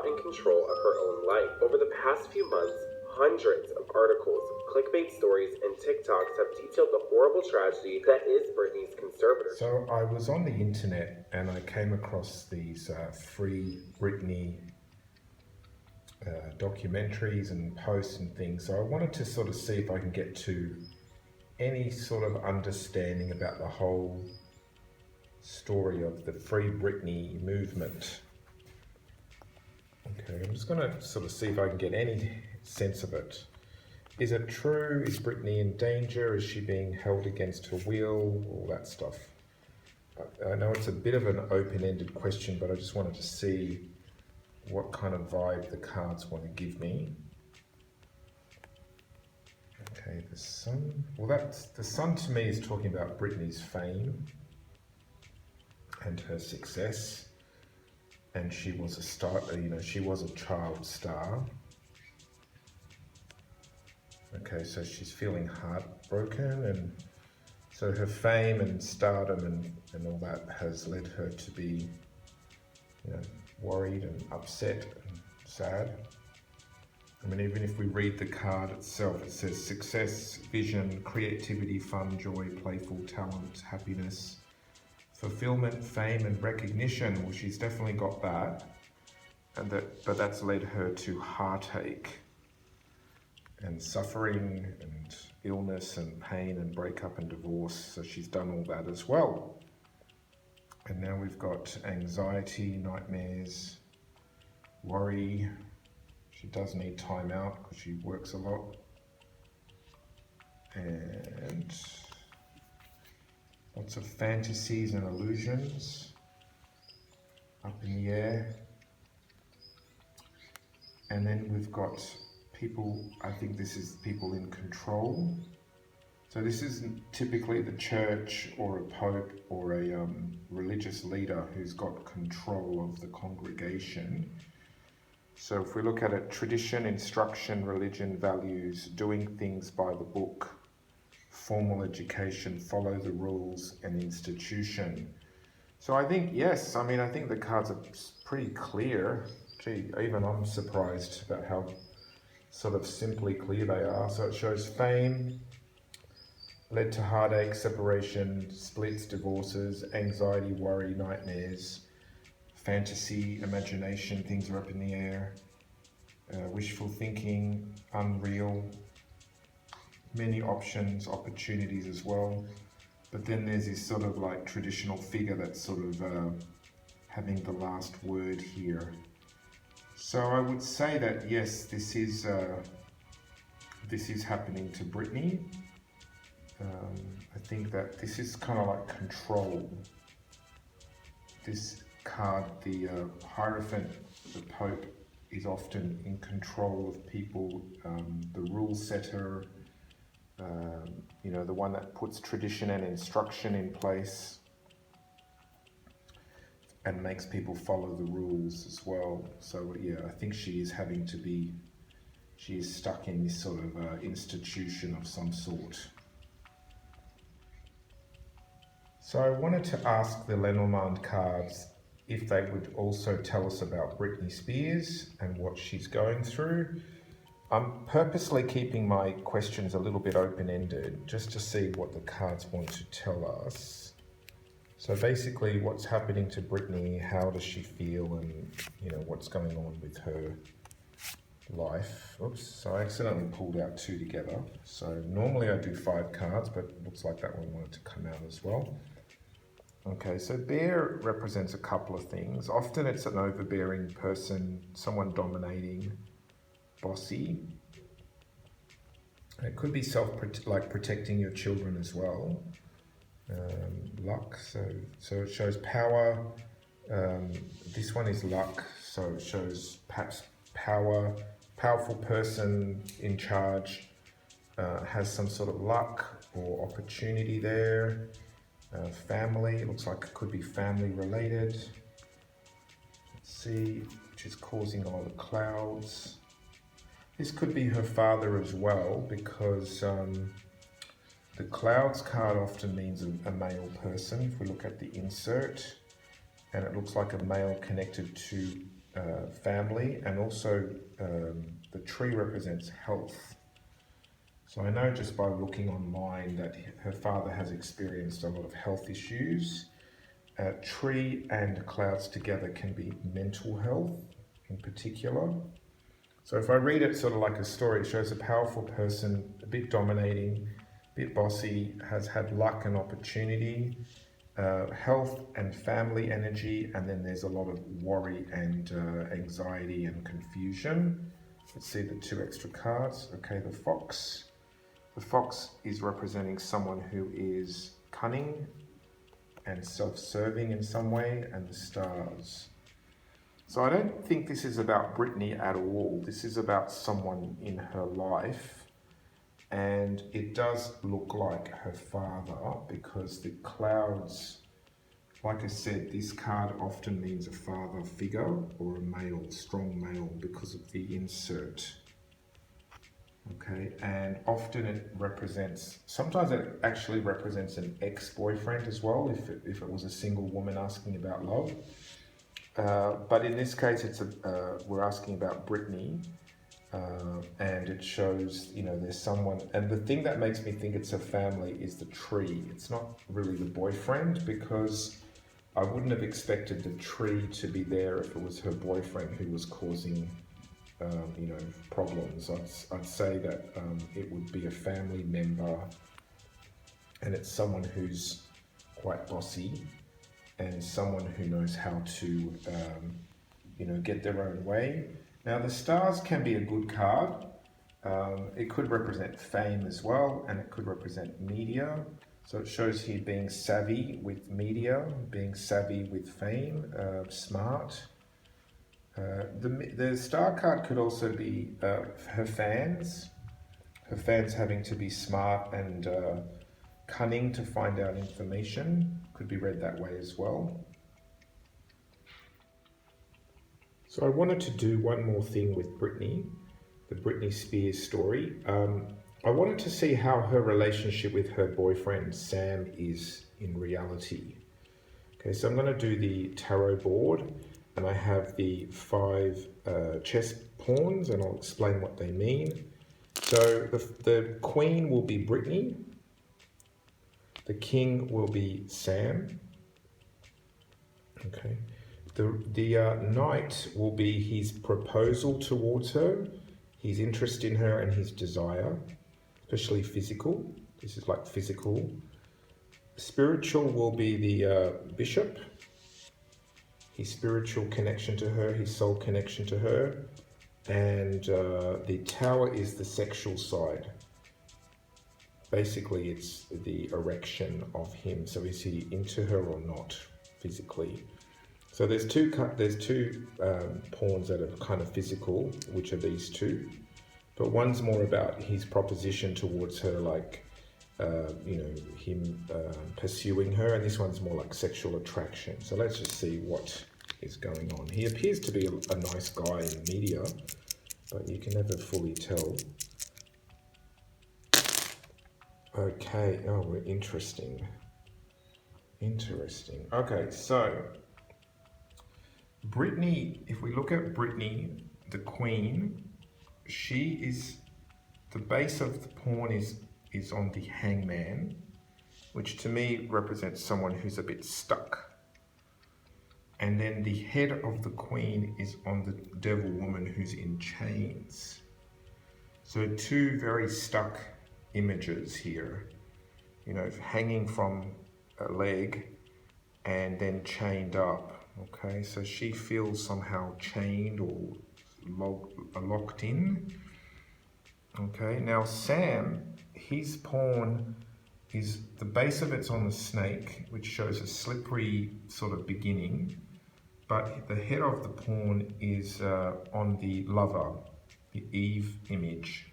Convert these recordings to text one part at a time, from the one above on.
not in control of her own life. Over the past few months, hundreds of articles, clickbait stories, and TikToks have detailed the horrible tragedy that is Britney's conservatorship. So I was on the internet and I came across these free Britney documentaries and posts and things. So I wanted to sort of see if I can get to any sort of understanding about the whole story of the Free Britney movement. Okay, I'm just going to sort of see if I can get any sense of it. Is it true? Is Britney in danger? Is she being held against her will? All that stuff. I know it's a bit of an open-ended question, but I just wanted to see what kind of vibe the cards want to give me. Okay, the Sun. Well, the Sun to me is talking about Britney's fame and her success. And she was a star, she was a child star. Okay, so she's feeling heartbroken, and so her fame and stardom and all that has led her to be, worried and upset and sad. I mean, even if we read the card itself, it says success, vision, creativity, fun, joy, playful, talent, happiness, fulfillment, fame, and recognition. Well, she's definitely got that, but that's led her to heartache and suffering and illness and pain and breakup and divorce. So she's done all that as well. And now we've got anxiety, nightmares, worry. She does need time out because she works a lot. And lots of fantasies and illusions up in the air. And then we've got people, I think this is people in control. So this isn't typically the church or a pope or a religious leader who's got control of the congregation. So if we look at it, tradition, instruction, religion, values, doing things by the book, formal education, follow the rules, and institution. So I think, yes, I think the cards are pretty clear. Gee, even I'm surprised about how sort of simply clear they are. So it shows fame, led to heartache, separation, splits, divorces, anxiety, worry, nightmares, fantasy, imagination, things are up in the air, wishful thinking, unreal, many options, opportunities as well. But then there's this sort of like traditional figure that's sort of having the last word here. So I would say that yes, this is happening to Britney. I think that this is kind of like control. This card, the Hierophant, the Pope, is often in control of people, the rule setter, the one that puts tradition and instruction in place and makes people follow the rules as well. So yeah, I think she is stuck in this sort of institution of some sort. So I wanted to ask the Lenormand cards if they would also tell us about Britney Spears and what she's going through. I'm purposely keeping my questions a little bit open-ended just to see what the cards want to tell us. So basically, what's happening to Britney, how does she feel, and what's going on with her life. Oops, so I accidentally pulled out two together. So normally I do 5 cards, but it looks like that one wanted to come out as well. Okay, so bear represents a couple of things. Often it's an overbearing person, someone dominating, bossy. It could be like protecting your children as well. Luck, so it shows power. This one is luck, so it shows perhaps powerful person in charge, has some sort of luck or opportunity there. Family, it looks like it could be family related. Let's see, which is causing a lot of clouds. This could be her father as well, because the clouds card often means a male person. If we look at the insert, and it looks like a male connected to family, and also the tree represents health. So I know just by looking online that her father has experienced a lot of health issues. Tree and clouds together can be mental health in particular. So if I read it sort of like a story, it shows a powerful person, a bit dominating, a bit bossy, has had luck and opportunity, health and family energy, and then there's a lot of worry and anxiety and confusion. Let's see the 2 extra cards. Okay, the fox. The fox is representing someone who is cunning and self-serving in some way, and the stars. So I don't think this is about Britney at all. This is about someone in her life, and it does look like her father because the clouds, like I said, this card often means a father figure or a male, strong male, because of the insert. Okay, and often it represents, sometimes it actually represents an ex-boyfriend as well, if it was a single woman asking about love. But in this case, we're asking about Britney, and it shows, there's someone, and the thing that makes me think it's a family is the tree. It's not really the boyfriend, because I wouldn't have expected the tree to be there if it was her boyfriend who was causing problems. I'd say that it would be a family member, and it's someone who's quite bossy and someone who knows how to get their own way. Now the stars can be a good card. It could represent fame as well, and it could represent media. So it shows here being savvy with media, being savvy with fame, smart. The star card could also be her fans having to be smart and cunning to find out information. Could be read that way as well. So I wanted to do one more thing with Britney, the Britney Spears story. I wanted to see how her relationship with her boyfriend Sam is in reality. Okay, so I'm going to do the tarot board, and I have the 5 chess pawns, and I'll explain what they mean. So the queen will be Britney, the king will be Sam. Okay, the knight will be his proposal towards her, his interest in her, and his desire, especially physical. This is like physical. Spiritual will be the bishop, his spiritual connection to her, his soul connection to her, and the tower is the sexual side. Basically, it's the erection of him. So is he into her or not physically? So there's two pawns that are kind of physical, which are these 2, but one's more about his proposition towards her, like him pursuing her, and this one's more like sexual attraction. So let's just see what is going on. He appears to be a nice guy in media, but you can never fully tell. Okay, oh, interesting. Okay, so Britney, if we look at Britney, the queen, she is, the base of the pawn is on the hangman, which to me represents someone who's a bit stuck. And then the head of the queen is on the devil woman who's in chains. So 2 very stuck images here, hanging from a leg and then chained up. Okay, so she feels somehow chained or locked in. Okay, now Sam, his pawn is, the base of it's on the snake, which shows a slippery sort of beginning, but the head of the pawn is on the lover, the Eve image.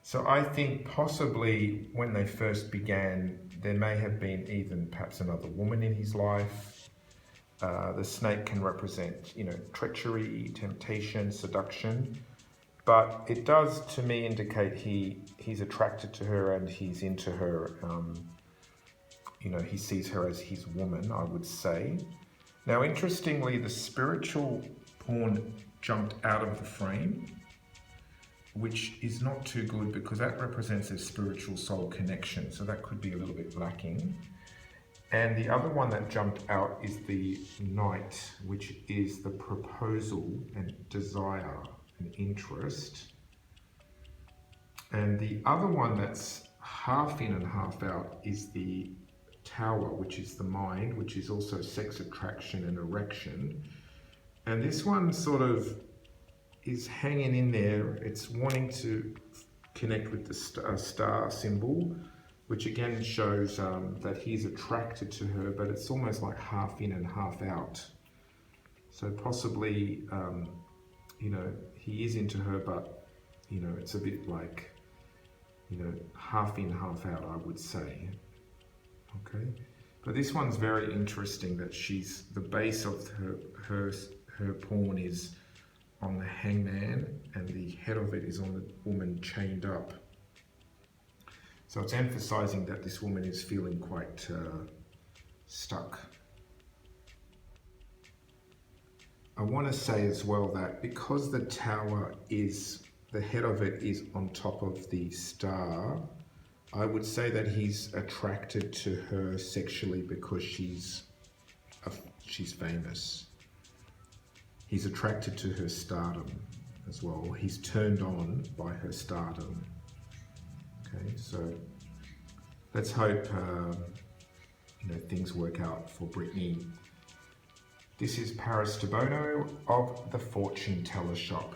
So I think possibly when they first began, there may have been even perhaps another woman in his life. The snake can represent, treachery, temptation, seduction. But it does, to me, indicate he's attracted to her and he's into her. He sees her as his woman, I would say. Now, interestingly, the spiritual pawn jumped out of the frame, which is not too good because that represents a spiritual soul connection. So that could be a little bit lacking. And the other one that jumped out is the Knight, which is the proposal and desire and interest. And the other one that's half in and half out is the Tower, which is the mind, which is also sex attraction and erection. And this one sort of is hanging in there. It's wanting to connect with the star symbol, which again shows that he's attracted to her, but it's almost like half in and half out. So possibly, you know, he is into her, but, you know, it's a bit like, you know, half in, half out, I would say. Okay, but this one's very interesting that she's, the base of her pawn is on the Hangman and the head of it is on the woman chained up. So it's emphasizing that this woman is feeling quite stuck. I want to say as well that because the Tower is, the head of it is on top of the star, I would say that he's attracted to her sexually because she's famous. He's attracted to her stardom as well. He's turned on by her stardom. Okay, so let's hope you know, things work out for Britney. This is Paris Debono of the Fortune Teller Shop.